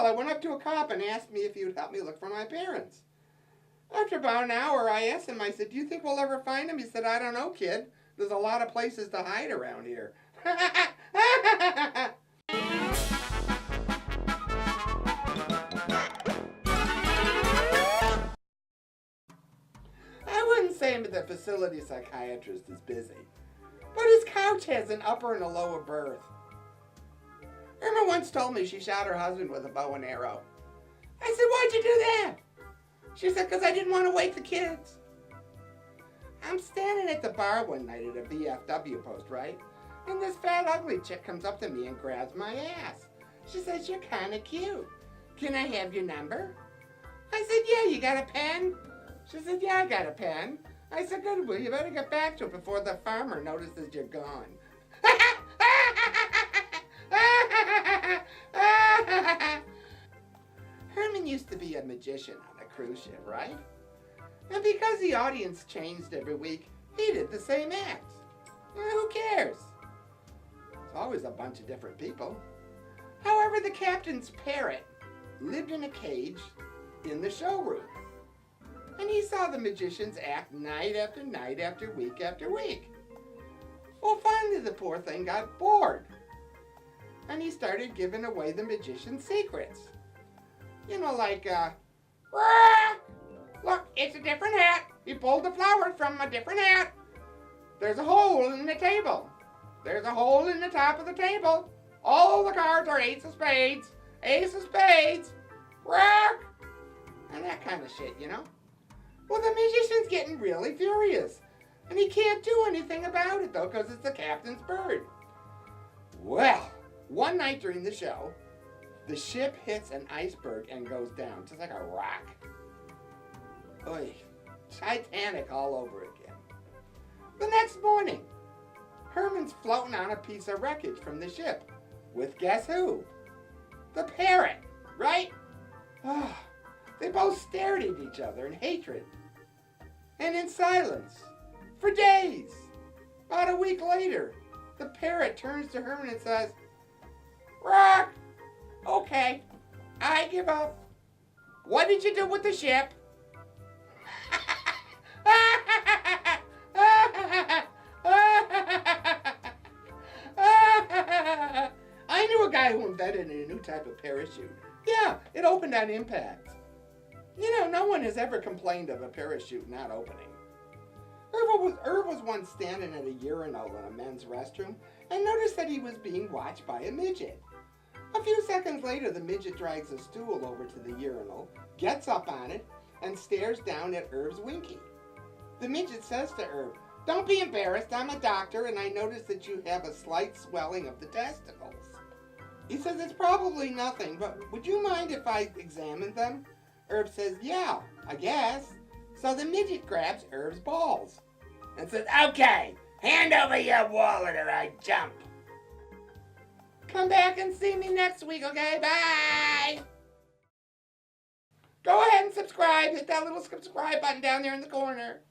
I went up to a cop and asked me if he would help me look for my parents. After about an hour, I asked him, I said, do you think we'll ever find them? He said, I don't know, kid. There's a lot of places to hide around here. I wouldn't say the facility psychiatrist is busy, but his couch has an upper and a lower berth. Irma once told me she shot her husband with a bow and arrow. I said, why'd you do that? She said, because I didn't want to wake the kids. I'm standing at the bar one night at a VFW post, right? And this fat, ugly chick comes up to me and grabs my ass. She says, you're kind of cute. Can I have your number? I said, yeah, you got a pen? She said, yeah, I got a pen. I said, good, well, you better get back to it before the farmer notices you're gone. Herman used to be a magician on a cruise ship, right? And because the audience changed every week, he did the same act. Who cares? It's always a bunch of different people. However, the captain's parrot lived in a cage in the showroom. And he saw the magicians act night after night after week. Well, finally the poor thing got bored. And he started giving away the magician's secrets. You know, like, look, it's a different hat. He pulled the flowers from a different hat. There's a hole in the table. There's a hole in the top of the table. All the cards are ace of spades. Ace of spades. Rock. And that kind of shit, you know? Well, the magician's getting really furious. And he can't do anything about it, though, because it's the captain's bird. Well, one night during the show, the ship hits an iceberg and goes down, just like a rock. Oy, Titanic all over again. The next morning, Herman's floating on a piece of wreckage from the ship with guess who? The parrot, right? Oh, they both stared at each other in hatred and in silence for days. About a week later, the parrot turns to Herman and says, Rock, okay, I give up. What did you do with the ship? I knew a guy who invented a new type of parachute. Yeah, it opened on impact. You know, no one has ever complained of a parachute not opening. Irv was once standing at a urinal in a men's restroom and noticed that he was being watched by a midget. A few seconds later, the midget drags a stool over to the urinal, gets up on it, and stares down at Irv's winky. The midget says to Irv, don't be embarrassed, I'm a doctor and I noticed that you have a slight swelling of the testicles. He says, it's probably nothing, but would you mind if I examined them? Irv says, yeah, I guess. So the midget grabs Irv's balls and says, okay, hand over your wallet or I jump. Come back and see me next week, okay? Bye! Go ahead and subscribe. Hit that little subscribe button down there in the corner.